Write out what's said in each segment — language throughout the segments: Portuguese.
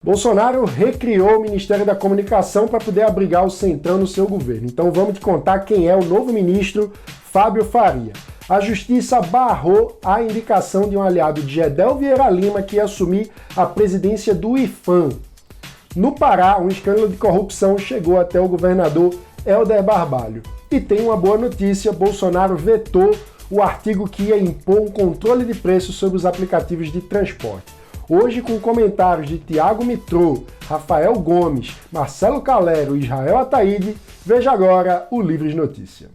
Bolsonaro recriou o Ministério da Comunicação para poder abrigar o Centrão no seu governo. Então vamos te contar quem é o novo ministro Fábio Faria. A Justiça barrou a indicação de um aliado de Gedel Vieira Lima que ia assumir a presidência do IPHAN. No Pará, um escândalo de corrupção chegou até o governador Helder Barbalho. E tem uma boa notícia, Bolsonaro vetou o artigo que ia impor um controle de preços sobre os aplicativos de transporte. Hoje, com comentários de Tiago Mitrô, Rafael Gomes, Marcelo Calero e Israel Ataíde, veja agora o Livres Notícia.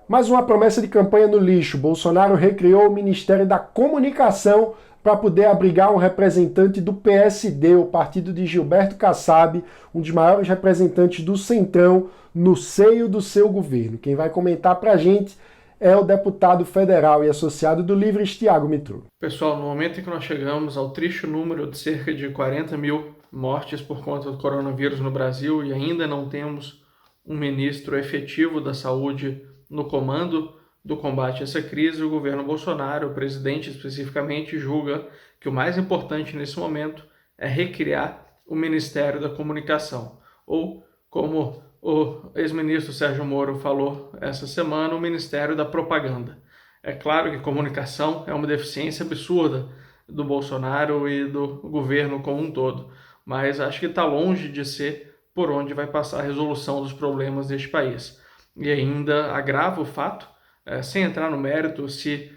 Mais uma promessa de campanha no lixo. Bolsonaro recriou o Ministério da Comunicação para poder abrigar um representante do PSD, o partido de Gilberto Kassab, um dos maiores representantes do Centrão, no seio do seu governo. Quem vai comentar para a gente é o deputado federal e associado do Livres, Tiago Mitrô. Pessoal, no momento em que nós chegamos ao triste número de cerca de 40 mil mortes por conta do coronavírus no Brasil e ainda não temos um ministro efetivo da saúde no comando do combate a essa crise, o governo Bolsonaro, o presidente especificamente, julga que o mais importante nesse momento é recriar o Ministério da Comunicação, ou, como o ex-ministro Sérgio Moro falou essa semana, o Ministério da Propaganda. É claro que comunicação é uma deficiência absurda do Bolsonaro e do governo como um todo, mas acho que está longe de ser por onde vai passar a resolução dos problemas deste país. E ainda agrava o fato, sem entrar no mérito se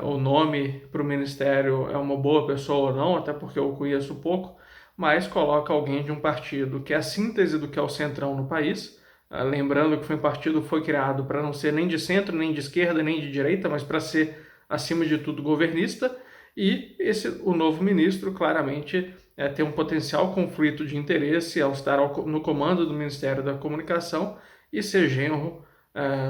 o nome para o ministério é uma boa pessoa ou não, até porque eu o conheço pouco, mas coloca alguém de um partido que é a síntese do que é o Centrão no país, lembrando que o partido foi criado para não ser nem de centro, nem de esquerda, nem de direita, mas para ser, acima de tudo, governista, e o novo ministro claramente tem um potencial conflito de interesse ao estar no comando do Ministério da Comunicação e ser genro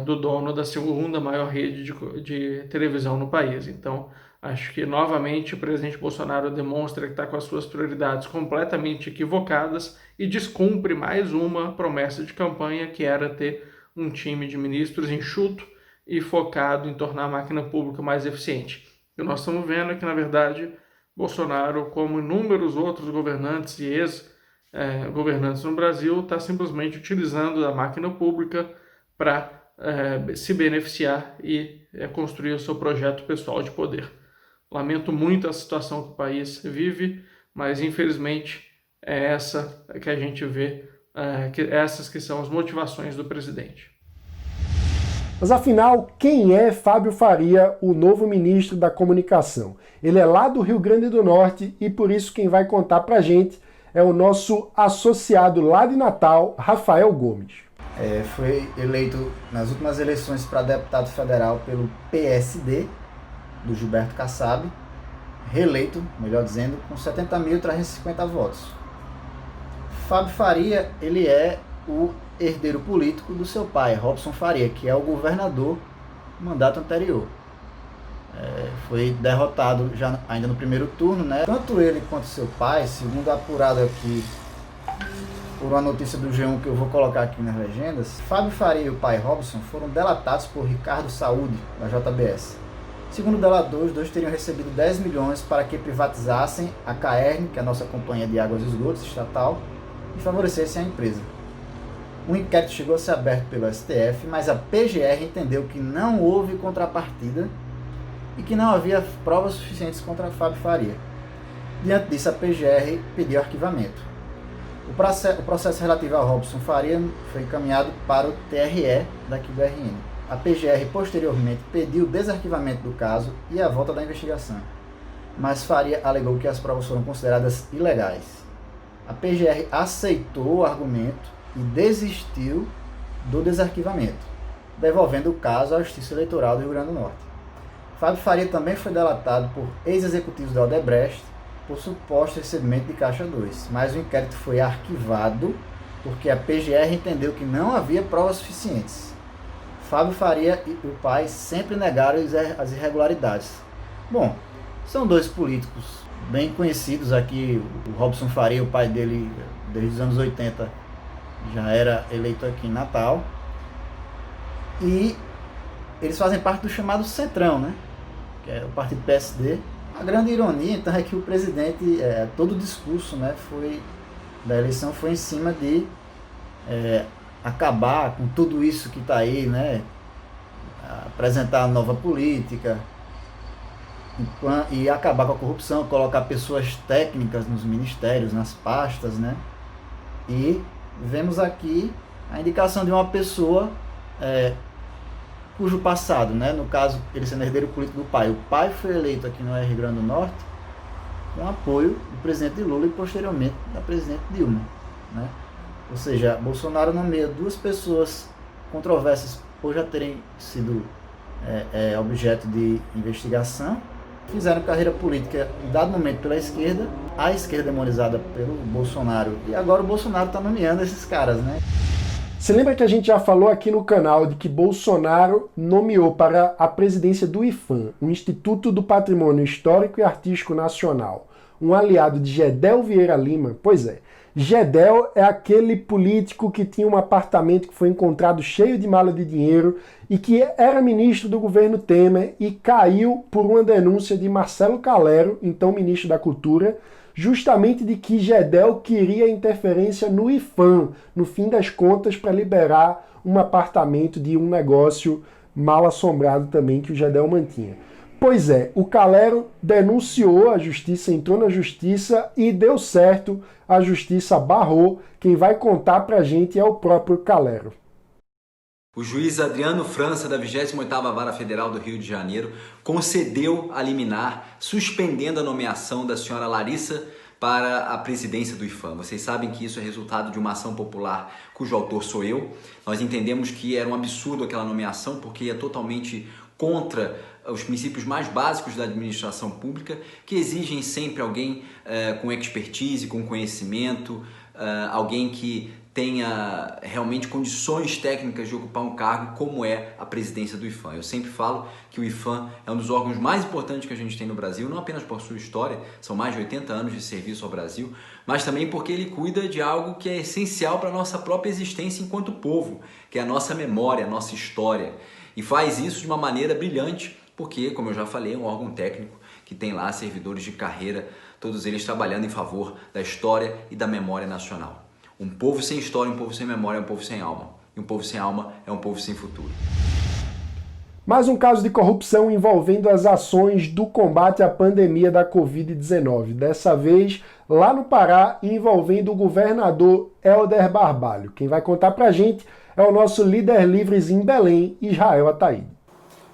do dono da segunda maior rede de televisão no país. Então, acho que novamente o presidente Bolsonaro demonstra que está com as suas prioridades completamente equivocadas e descumpre mais uma promessa de campanha, que era ter um time de ministros enxuto e focado em tornar a máquina pública mais eficiente. O que nós estamos vendo é que, na verdade, Bolsonaro, como inúmeros outros governantes e ex-governantes no Brasil, está simplesmente utilizando a máquina pública para se beneficiar e construir o seu projeto pessoal de poder. Lamento muito a situação que o país vive, mas infelizmente é essa que a gente vê, essas que são as motivações do presidente. Mas afinal, quem é Fábio Faria, o novo ministro da Comunicação? Ele é lá do Rio Grande do Norte e por isso quem vai contar pra gente é o nosso associado lá de Natal, Rafael Gomes. Foi eleito nas últimas eleições para deputado federal pelo PSD, do Gilberto Kassab, reeleito, melhor dizendo, com 70.350 votos. Fábio Faria, ele é o herdeiro político do seu pai, Robson Faria, que é o governador do mandato anterior. Foi derrotado já ainda no primeiro turno, né? Tanto ele quanto seu pai, segundo apurado aqui por uma notícia do G1 que eu vou colocar aqui nas legendas, Fábio Faria e o pai Robson foram delatados por Ricardo Saúde, da JBS. Segundo o delador, os dois teriam recebido 10 milhões para que privatizassem a Caern, que é a nossa companhia de águas e esgotos estatal, e favorecessem a empresa. Um inquérito chegou a ser aberto pelo STF, mas a PGR entendeu que não houve contrapartida e que não havia provas suficientes contra Fábio Faria. Diante disso, a PGR pediu arquivamento. O processo relativo ao Robson Faria foi encaminhado para o TRE daqui do RN. A PGR posteriormente pediu o desarquivamento do caso e a volta da investigação, mas Faria alegou que as provas foram consideradas ilegais. A PGR aceitou o argumento e desistiu do desarquivamento, devolvendo o caso à Justiça Eleitoral do Rio Grande do Norte. Fábio Faria também foi delatado por ex-executivos da Odebrecht por suposto recebimento de Caixa 2, mas o inquérito foi arquivado porque a PGR entendeu que não havia provas suficientes. Fábio Faria e o pai sempre negaram as irregularidades. Bom, são dois políticos bem conhecidos aqui, o Robson Faria, o pai dele, desde os anos 80, já era eleito aqui em Natal, e eles fazem parte do chamado Centrão, né? Que é o partido PSD. A grande ironia, então, é que o presidente, todo o discurso, né, da eleição foi em cima de acabar com tudo isso que está aí, né? Apresentar a nova política e acabar com a corrupção, colocar pessoas técnicas nos ministérios, nas pastas, né? E vemos aqui a indicação de uma pessoa cujo passado, né? No caso, ele sendo herdeiro político do pai. O pai foi eleito aqui no Rio Grande do Norte com apoio do presidente Lula e posteriormente da presidente Dilma, né? Ou seja, Bolsonaro nomeia duas pessoas controversas por já terem sido objeto de investigação, fizeram carreira política em dado momento pela esquerda, a esquerda demonizada pelo Bolsonaro, e agora o Bolsonaro está nomeando esses caras, né? Você lembra que a gente já falou aqui no canal de que Bolsonaro nomeou para a presidência do IPHAN, o Instituto do Patrimônio Histórico e Artístico Nacional, um aliado de Gedel Vieira Lima? Pois é, Gedel é aquele político que tinha um apartamento que foi encontrado cheio de mala de dinheiro e que era ministro do governo Temer e caiu por uma denúncia de Marcelo Calero, então ministro da Cultura, justamente de que Gedel queria interferência no IPHAN, no fim das contas, para liberar um apartamento de um negócio mal assombrado também que o Gedel mantinha. Pois é, o Calero denunciou, a justiça entrou na justiça e deu certo, a justiça barrou. Quem vai contar pra gente é o próprio Calero. O juiz Adriano França, da 28ª Vara Federal do Rio de Janeiro, concedeu a liminar, suspendendo a nomeação da senhora Larissa para a presidência do IPHAN. Vocês sabem que isso é resultado de uma ação popular cujo autor sou eu. Nós entendemos que era um absurdo aquela nomeação porque é totalmente contra os princípios mais básicos da administração pública, que exigem sempre alguém com expertise, com conhecimento, alguém que tenha realmente condições técnicas de ocupar um cargo como é a presidência do IPHAN. Eu sempre falo que o IPHAN é um dos órgãos mais importantes que a gente tem no Brasil, não apenas por sua história, são mais de 80 anos de serviço ao Brasil, mas também porque ele cuida de algo que é essencial para a nossa própria existência enquanto povo, que é a nossa memória, a nossa história. E faz isso de uma maneira brilhante, porque, como eu já falei, é um órgão técnico que tem lá servidores de carreira, todos eles trabalhando em favor da história e da memória nacional. Um povo sem história, um povo sem memória é um povo sem alma. E um povo sem alma é um povo sem futuro. Mais um caso de corrupção envolvendo as ações do combate à pandemia da Covid-19. Dessa vez, lá no Pará, envolvendo o governador Helder Barbalho. Quem vai contar pra gente é o nosso líder livres em Belém, Israel Ataíde.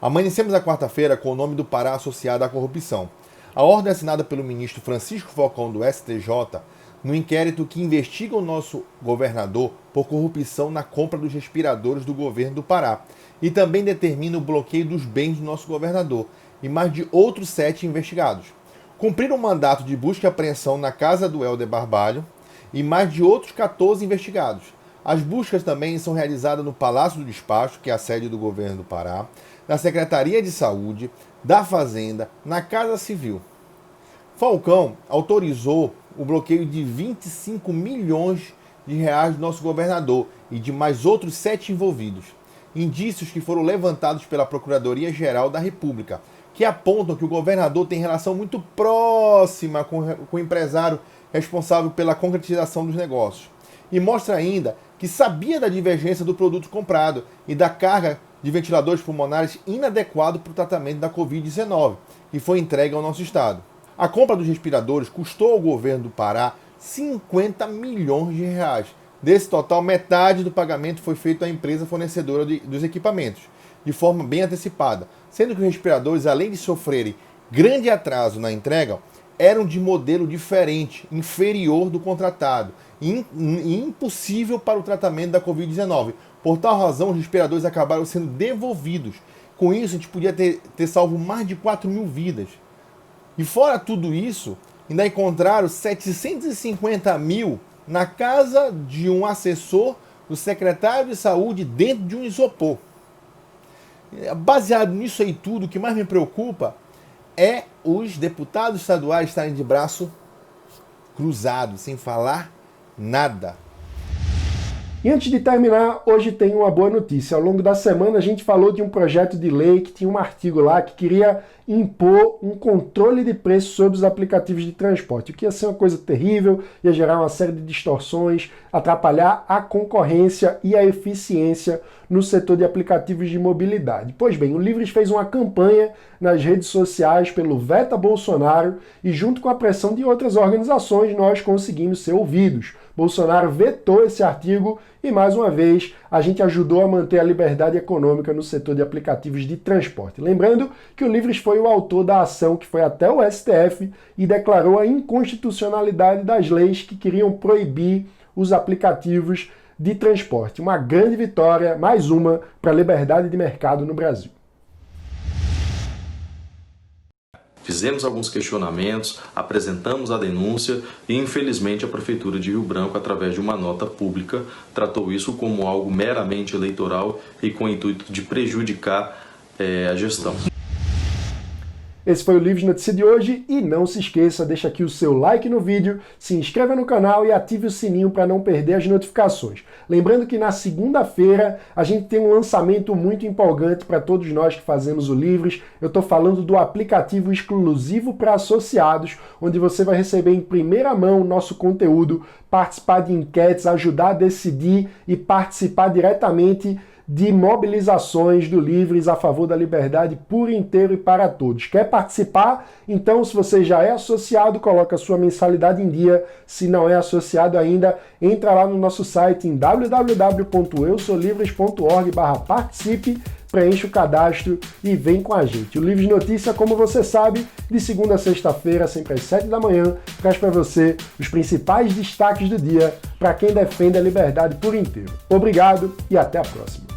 Amanhecemos a quarta-feira com o nome do Pará associado à corrupção. A ordem assinada pelo ministro Francisco Falcão do STJ no inquérito que investiga o nosso governador por corrupção na compra dos respiradores do governo do Pará e também determina o bloqueio dos bens do nosso governador e mais de outros 7 investigados. Cumpriram um mandato de busca e apreensão na casa do Helder Barbalho e mais de outros 14 investigados. As buscas também são realizadas no Palácio do Despacho, que é a sede do governo do Pará, na Secretaria de Saúde, da Fazenda, na Casa Civil. Falcão autorizou o bloqueio de 25 milhões de reais do nosso governador e de mais outros 7 envolvidos. Indícios que foram levantados pela Procuradoria-Geral da República, que apontam que o governador tem relação muito próxima com o empresário responsável pela concretização dos negócios. E mostra ainda que sabia da divergência do produto comprado e da carga de ventiladores pulmonares inadequado para o tratamento da Covid-19, que foi entregue ao nosso estado. A compra dos respiradores custou ao governo do Pará 50 milhões de reais. Desse total, metade do pagamento foi feito à empresa fornecedora dos equipamentos, de forma bem antecipada, sendo que os respiradores, além de sofrerem grande atraso na entrega, eram de modelo diferente, inferior do contratado e impossível para o tratamento da Covid-19. Por tal razão, os respiradores acabaram sendo devolvidos. Com isso, a gente podia ter salvo mais de 4 mil vidas. E fora tudo isso, ainda encontraram 750 mil na casa de um assessor do secretário de saúde dentro de um isopor. Baseado nisso aí tudo, o que mais me preocupa é os deputados estaduais estarem de braço cruzado, sem falar nada. E antes de terminar, hoje tem uma boa notícia. Ao longo da semana a gente falou de um projeto de lei que tinha um artigo lá que queria impor um controle de preço sobre os aplicativos de transporte, o que ia ser uma coisa terrível, ia gerar uma série de distorções, atrapalhar a concorrência e a eficiência no setor de aplicativos de mobilidade. Pois bem, o Livres fez uma campanha nas redes sociais pelo Veta Bolsonaro e junto com a pressão de outras organizações nós conseguimos ser ouvidos. Bolsonaro vetou esse artigo e, mais uma vez, a gente ajudou a manter a liberdade econômica no setor de aplicativos de transporte. Lembrando que o Livres foi o autor da ação que foi até o STF e declarou a inconstitucionalidade das leis que queriam proibir os aplicativos de transporte. Uma grande vitória, mais uma, para a liberdade de mercado no Brasil. Fizemos alguns questionamentos, apresentamos a denúncia e, infelizmente, a Prefeitura de Rio Branco, através de uma nota pública, tratou isso como algo meramente eleitoral e com o intuito de prejudicar a gestão. Esse foi o Livres Notícia de hoje e não se esqueça, deixa aqui o seu like no vídeo, se inscreva no canal e ative o sininho para não perder as notificações. Lembrando que na segunda-feira a gente tem um lançamento muito empolgante para todos nós que fazemos o Livres. Eu estou falando do aplicativo exclusivo para associados, onde você vai receber em primeira mão o nosso conteúdo, participar de enquetes, ajudar a decidir e participar diretamente de mobilizações do Livres a favor da liberdade por inteiro e para todos. Quer participar? Então, se você já é associado, coloca a sua mensalidade em dia. Se não é associado ainda, entra lá no nosso site em www.eusolivres.org/participe, preenche o cadastro e vem com a gente. O Livres Notícia, como você sabe, de segunda a sexta-feira, sempre às 7 da manhã, traz para você os principais destaques do dia para quem defende a liberdade por inteiro. Obrigado e até a próxima.